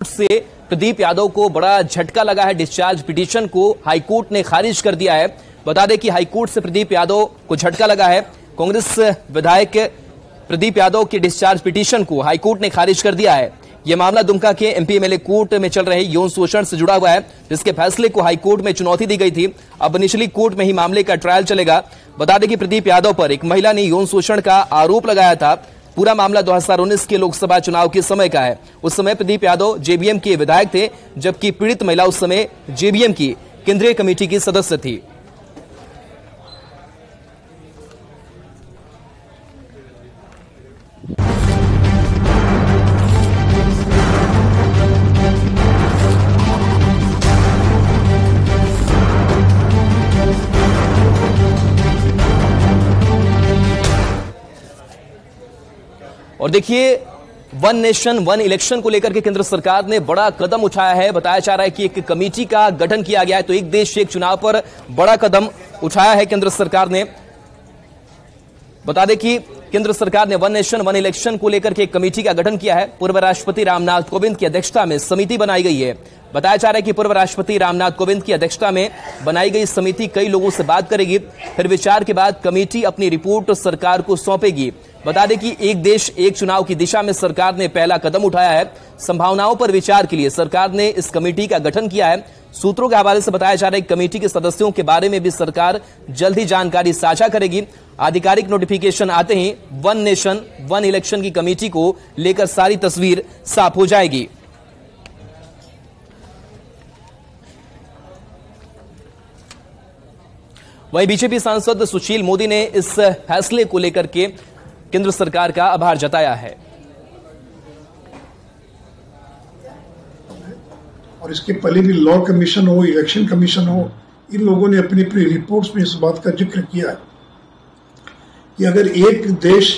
से प्रदीप यादव को बड़ा झटका लगा है। डिस्चार्ज पिटीशन को हाईकोर्ट ने खारिज कर दिया है। बता दें कि हाईकोर्ट से प्रदीप यादव को झटका लगा है। कांग्रेस विधायक प्रदीप यादव की डिस्चार्ज पिटीशन को हाईकोर्ट ने खारिज कर दिया है। यह मामला दुमका के एमपी एमएलए कोर्ट में चल रहे यौन शोषण से जुड़ा हुआ है, जिसके फैसले को हाईकोर्ट में चुनौती दी गई थी। अब निचली कोर्ट में ही मामले का ट्रायल चलेगा। बता दें कि प्रदीप यादव पर एक महिला ने यौन शोषण का आरोप लगाया था। पूरा मामला 2019 के लोकसभा चुनाव के समय का है। उस समय प्रदीप यादव जेबीएम के विधायक थे, जबकि पीड़ित महिला उस समय जेबीएम की केंद्रीय कमेटी की सदस्य थी। और देखिए, वन नेशन वन इलेक्शन को लेकर के केंद्र सरकार ने बड़ा कदम उठाया है। बताया जा रहा है कि एक कमेटी का गठन किया गया है। तो एक देश एक चुनाव पर बड़ा कदम उठाया है केंद्र सरकार ने। बता दें कि केंद्र सरकार ने वन नेशन वन इलेक्शन को लेकर के एक कमेटी का गठन किया है। पूर्व राष्ट्रपति रामनाथ कोविंद की अध्यक्षता में समिति बनाई गई है। बताया जा रहा है कि पूर्व राष्ट्रपति रामनाथ कोविंद की अध्यक्षता में बनाई गई समिति कई लोगों से बात करेगी। फिर विचार के बाद कमेटी अपनी रिपोर्ट सरकार को सौंपेगी। बता दें कि एक देश एक चुनाव की दिशा में सरकार ने पहला कदम उठाया है। संभावनाओं पर विचार के लिए सरकार ने इस कमेटी का गठन किया है। सूत्रों के हवाले से बताया जा रहा है कि कमेटी के सदस्यों के बारे में भी सरकार जल्द ही जानकारी साझा करेगी। आधिकारिक नोटिफिकेशन आते ही वन नेशन वन इलेक्शन की कमेटी को लेकर सारी तस्वीर साफ हो जाएगी। वहीं बीजेपी सांसद सुशील मोदी ने इस फैसले को लेकर के केंद्र सरकार का आभार जताया है। और इसके पहले भी लॉ कमीशन हो, इलेक्शन कमीशन हो, इन लोगों ने अपनी अपनी रिपोर्ट्स में इस बात का जिक्र किया है कि अगर एक देश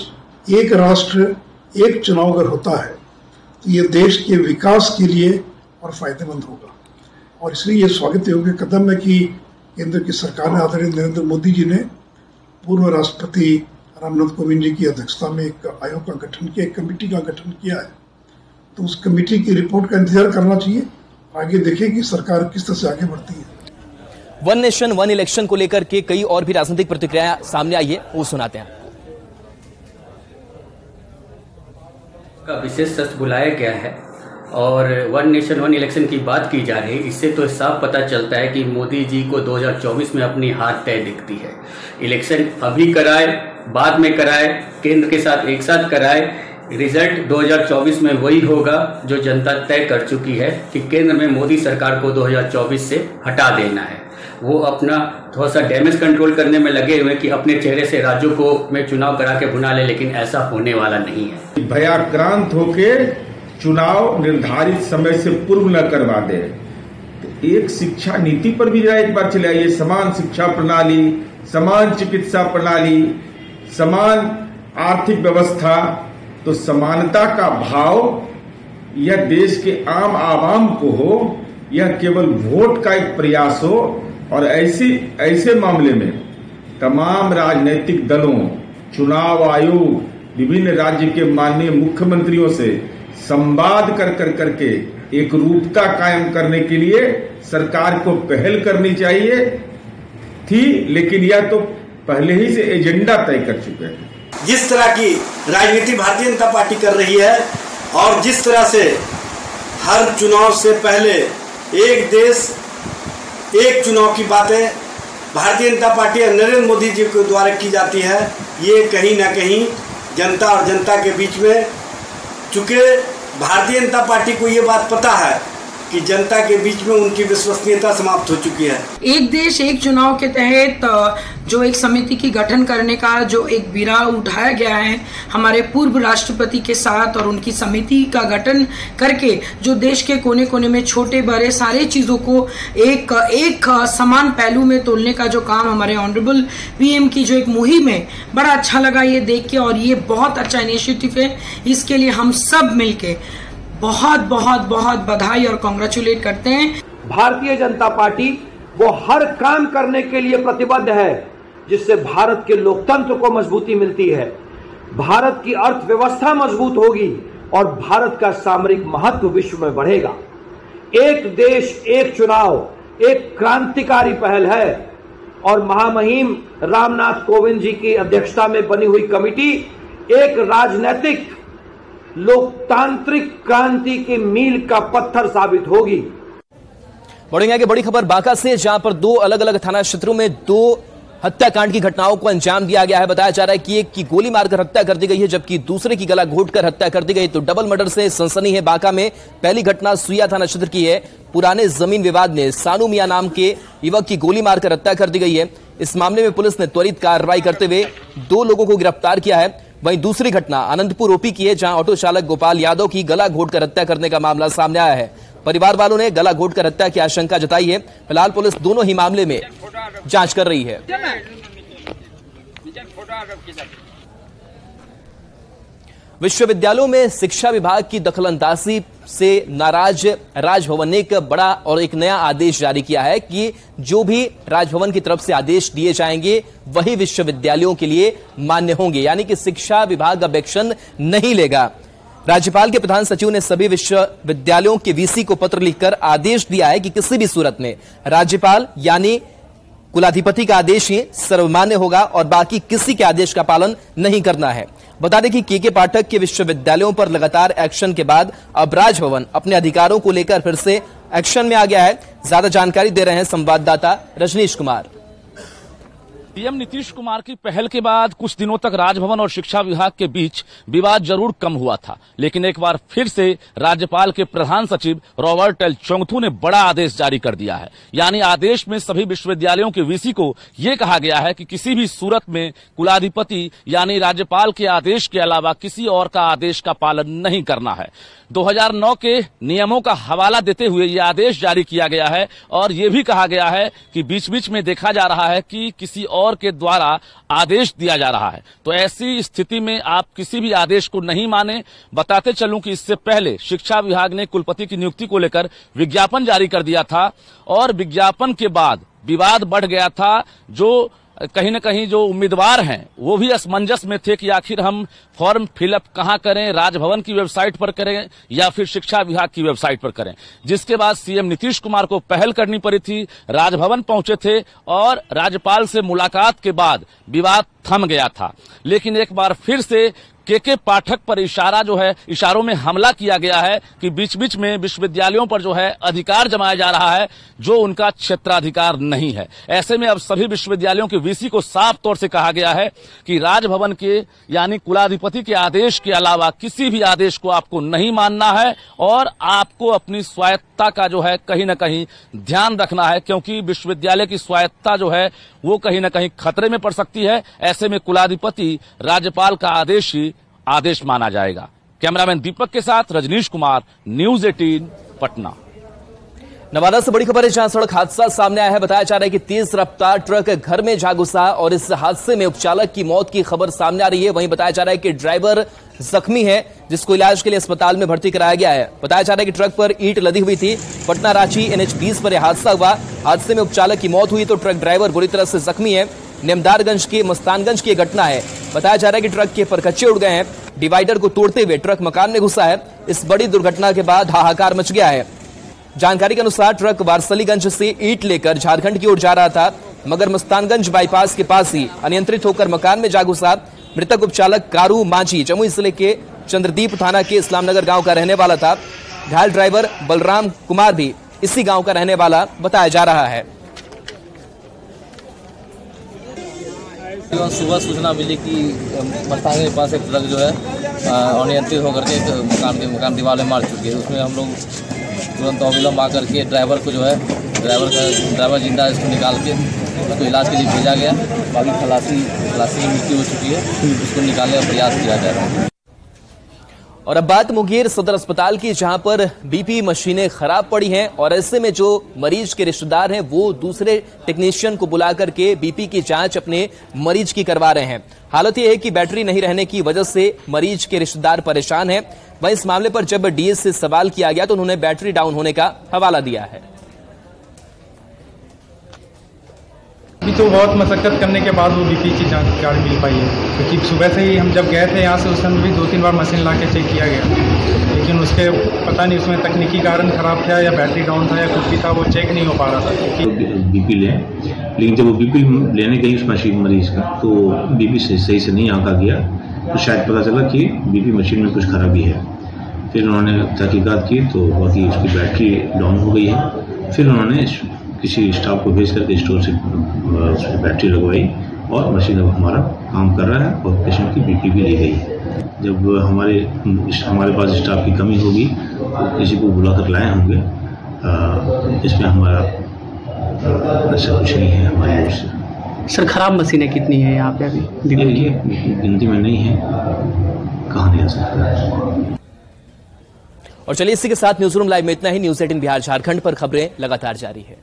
एक राष्ट्र एक चुनाव अगर होता है तो ये देश के विकास के लिए और फायदेमंद होगा। और इसलिए ये स्वागत योग्य कदम है कि केंद्र की सरकार ने आदरणीय नरेंद्र मोदी जी ने पूर्व राष्ट्रपति रामनाथ कोविंद जी की अध्यक्षता में एक आयोग का गठन किया, एक कमेटी का गठन किया है। तो उस कमेटी की रिपोर्ट का इंतजार करना चाहिए। आगे देखें कि सरकार किस तरह से आगे बढ़ती है। वन नेशन वन इलेक्शन को लेकर के कई और भी राजनीतिक प्रतिक्रिया सामने आई है, वो सुनाते हैं। का विशेष सत्र बुलाया गया है और वन नेशन वन इलेक्शन की बात की जा रही है। इससे तो साफ पता चलता है कि मोदी जी को 2024 में अपनी हार तय दिखती है। इलेक्शन अभी कराए, बाद में कराए, केंद्र के साथ एक साथ कराए, रिजल्ट 2024 में वही होगा जो जनता तय कर चुकी है कि केंद्र में मोदी सरकार को 2024 से हटा देना है। वो अपना थोड़ा सा डैमेज कंट्रोल करने में लगे हुए कि अपने चेहरे से राज्यों को में चुनाव करा के भुना ले, लेकिन ऐसा होने वाला नहीं है। भयाक्रांत होके चुनाव निर्धारित समय से पूर्व न करवा दे। तो एक शिक्षा नीति पर भी जरा एक बार चले आइए। समान शिक्षा प्रणाली, समान चिकित्सा प्रणाली, समान आर्थिक व्यवस्था, तो समानता का भाव यह देश के आम आवाम को हो, यह केवल वोट का एक प्रयास हो। और ऐसे मामले में तमाम राजनीतिक दलों, चुनाव आयोग, विभिन्न राज्य के माननीय मुख्यमंत्रियों से संवाद करके एक रूपता कायम करने के लिए सरकार को पहल करनी चाहिए थी, लेकिन यह तो पहले ही से एजेंडा तय कर चुके हैं। जिस तरह की राजनीति भारतीय जनता पार्टी कर रही है और जिस तरह से हर चुनाव से पहले एक देश एक चुनाव की बातें भारतीय जनता पार्टी और नरेंद्र मोदी जी के द्वारा की जाती है, ये कहीं ना कहीं जनता और जनता के बीच में, चूंकि भारतीय जनता पार्टी को ये बात पता है कि जनता के बीच में उनकी विश्वसनीयता समाप्त हो चुकी है। एक देश एक चुनाव के तहत जो एक समिति की गठन करने का जो एक बीड़ा उठाया गया है हमारे पूर्व राष्ट्रपति के साथ, और उनकी समिति का गठन करके जो देश के कोने कोने में छोटे बड़े सारे चीजों को एक समान पहलू में तोलने का जो काम हमारे ऑनरेबल पीएम की जो एक मुहिम है, बड़ा अच्छा लगा ये देख के। और ये बहुत अच्छा इनिशिएटिव है, इसके लिए हम सब मिलके बहुत बहुत बहुत बधाई और कांग्रेचुलेट करते हैं। भारतीय जनता पार्टी वो हर काम करने के लिए प्रतिबद्ध है जिससे भारत के लोकतंत्र को मजबूती मिलती है, भारत की अर्थव्यवस्था मजबूत होगी, और भारत का सामरिक महत्व विश्व में बढ़ेगा। एक देश एक चुनाव एक क्रांतिकारी पहल है और महामहिम रामनाथ कोविंद जी की अध्यक्षता में बनी हुई कमेटी एक राजनीतिक लोकतांत्रिक क्रांति की मील का पत्थर साबित होगी। बढ़ेंगे आगे, बड़ी खबर बांका से, जहां पर दो अलग अलग थाना क्षेत्रों में दो हत्याकांड की घटनाओं को अंजाम दिया गया है। बताया जा रहा है कि एक की गोली मारकर हत्या कर दी गई है, जबकि दूसरे की गला घोंटकर हत्या कर दी गई। तो डबल मर्डर से सनसनी है बांका में। पहली घटना सुइया थाना क्षेत्र की है। पुराने जमीन विवाद में सानू मियां नाम के युवक की गोली मारकर हत्या कर दी गई है। इस मामले में पुलिस ने त्वरित कार्रवाई करते हुए 2 लोगों को गिरफ्तार किया है। वहीं दूसरी घटना आनंदपुर ओपी की है, जहां ऑटो चालक गोपाल यादव की गला घोंटकर हत्या करने का मामला सामने आया है। परिवार वालों ने गला घोंटकर हत्या की आशंका जताई है। फिलहाल पुलिस दोनों ही मामले में जांच कर रही है। विश्वविद्यालयों में शिक्षा विभाग की दखलंदाजी से नाराज राजभवन ने एक बड़ा और एक नया आदेश जारी किया है कि जो भी राजभवन की तरफ से आदेश दिए जाएंगे वही विश्वविद्यालयों के लिए मान्य होंगे, यानी कि शिक्षा विभाग अब एक्शन नहीं लेगा। राज्यपाल के प्रधान सचिव ने सभी विश्वविद्यालयों के वीसी को पत्र लिखकर आदेश दिया है कि किसी भी सूरत में राज्यपाल यानी कुलाधिपति का आदेश ही सर्वमान्य होगा और बाकी किसी के आदेश का पालन नहीं करना है। बता दें कि के पाठक के विश्वविद्यालयों पर लगातार एक्शन के बाद अब राजभवन अपने अधिकारों को लेकर फिर से एक्शन में आ गया है। ज्यादा जानकारी दे रहे हैं संवाददाता रजनीश कुमार। सीएम नीतीश कुमार की पहल के बाद कुछ दिनों तक राजभवन और शिक्षा विभाग के बीच विवाद जरूर कम हुआ था, लेकिन एक बार फिर से राज्यपाल के प्रधान सचिव रॉबर्ट एल चोंगथू ने बड़ा आदेश जारी कर दिया है। यानी आदेश में सभी विश्वविद्यालयों के वीसी को यह कहा गया है कि किसी भी सूरत में कुलाधिपति यानी राज्यपाल के आदेश के अलावा किसी और का आदेश का पालन नहीं करना है। 2009 के नियमों का हवाला देते हुए यह आदेश जारी किया गया है और यह भी कहा गया है कि बीच बीच में देखा जा रहा है कि किसी और के द्वारा आदेश दिया जा रहा है। तो ऐसी स्थिति में आप किसी भी आदेश को नहीं माने। बताते चलूं कि इससे पहले शिक्षा विभाग ने कुलपति की नियुक्ति को लेकर विज्ञापन जारी कर दिया था और विज्ञापन के बाद विवाद बढ़ गया था। जो कहीं न कहीं जो उम्मीदवार हैं वो भी असमंजस में थे कि आखिर हम फॉर्म फिलअप कहां करें, राजभवन की वेबसाइट पर करें या फिर शिक्षा विभाग की वेबसाइट पर करें। जिसके बाद सीएम नीतीश कुमार को पहल करनी पड़ी थी, राजभवन पहुंचे थे और राज्यपाल से मुलाकात के बाद विवाद थम गया था। लेकिन एक बार फिर से के पाठक पर इशारों में हमला किया गया है कि बीच बीच में विश्वविद्यालयों पर जो है अधिकार जमाया जा रहा है जो उनका क्षेत्राधिकार नहीं है। ऐसे में अब सभी विश्वविद्यालयों के वीसी को साफ तौर से कहा गया है कि राजभवन के यानी कुलाधिपति के आदेश के अलावा किसी भी आदेश को आपको नहीं मानना है और आपको अपनी स्वायत्तता का जो है कहीं न कहीं ध्यान रखना है, क्योंकि विश्वविद्यालय की स्वायत्तता जो है वो कहीं न कहीं खतरे में पड़ सकती है। ऐसे में कुलाधिपति राज्यपाल का आदेश ही आदेश माना जाएगा। कैमरामैन दीपक के साथ रजनीश कुमार, न्यूज 18 पटना। नवादा से बड़ी खबर है, जहां सड़क हादसा सामने आया है। बताया जा रहा है कि तेज रफ्तार ट्रक घर में जा घुसा और इस हादसे में उपचालक की मौत की खबर सामने आ रही है। वहीं बताया जा रहा है कि ड्राइवर जख्मी है, जिसको इलाज के लिए अस्पताल में भर्ती कराया गया है। बताया जा रहा है कि ट्रक पर ईंट लदी हुई थी। पटना रांची NH 20 पर यह हादसा हुआ। हादसे में उपचालक की मौत हुई तो ट्रक ड्राइवर बुरी तरह से जख्मी है। नेमदारगंज के मस्तानगंज की घटना है। बताया जा रहा है कि ट्रक के परखच्चे उड़ गए हैं। डिवाइडर को तोड़ते हुए ट्रक मकान में घुसा है। इस बड़ी दुर्घटना के बाद हाहाकार मच गया है। जानकारी के अनुसार ट्रक वारसलीगंज से ईंट लेकर झारखंड की ओर जा रहा था, मगर मस्तानगंज बाईपास के पास ही अनियंत्रित होकर मकान में जा घुसा। मृतक उपचालक कारू मांझी जमुई जिले के चंद्रदीप थाना के इस्लामनगर गांव का रहने वाला था। घायल ड्राइवर बलराम कुमार भी इसी गांव का रहने वाला बताया जा रहा है। सुबह सूचना मिली कि मस्तानगंज के पास एक ट्रक जो है अनियंत्रित होकर के मकान दीवार में मार चुकी है। उसमें हम लोग तुरंत अविलंब आकर के ड्राइवर को जो है ड्राइवर जिंदा इसको निकाल के उसको इलाज के लिए भेजा गया। बाकी खलासी की मृत्यु हो चुकी है, उसको निकालने का प्रयास किया जा रहा है। और अब बात मुंगेर सदर अस्पताल की, जहां पर बीपी मशीनें खराब पड़ी हैं और ऐसे में जो मरीज के रिश्तेदार हैं वो दूसरे टेक्नीशियन को बुला करके बीपी की जांच अपने मरीज की करवा रहे हैं। हालत यह है कि बैटरी नहीं रहने की वजह से मरीज के रिश्तेदार परेशान हैं। वहीं इस मामले पर जब डीएस से सवाल किया गया तो उन्होंने बैटरी डाउन होने का हवाला दिया है। अभी तो बहुत मशक्कत करने के बाद वो बीपी की जांच कार्ड मिल पाई है, क्योंकि सुबह से ही हम जब गए थे यहाँ से उस समय भी 2-3 बार मशीन ला के चेक किया गया, लेकिन उसके पता नहीं उसमें तकनीकी कारण खराब था या बैटरी डाउन था या कुछ भी था, वो चेक नहीं हो पा रहा था। बीपी लें, लेकिन जब वो बीपी लेने गई उस मशीन मरीज का तो बीपी सही से नहीं आंका गया, तो शायद पता चला कि बीपी मशीन में कुछ खराबी है। फिर उन्होंने तहकीकात की तो बाकी उसकी बैटरी डाउन हो गई है। फिर उन्होंने किसी स्टाफ को भेज करके स्टोर से उसकी बैटरी लगवाई और मशीन अब हमारा काम कर रहा है और पेशेंट की बीपी भी ली गई। जब हमारे पास स्टाफ की कमी होगी तो किसी को बुला कर लाए होंगे, इसमें हमारा ऐसा कुछ नहीं है हमारी ओर से। सर खराब मशीनें कितनी है यहाँ पे अभी? ये गिनती में नहीं है, कहाँ नहीं आ सकता। और चलिए इसी के साथ न्यूज रूम लाइव में इतना ही। न्यूज 18 बिहार झारखंड पर खबरें लगातार जारी है।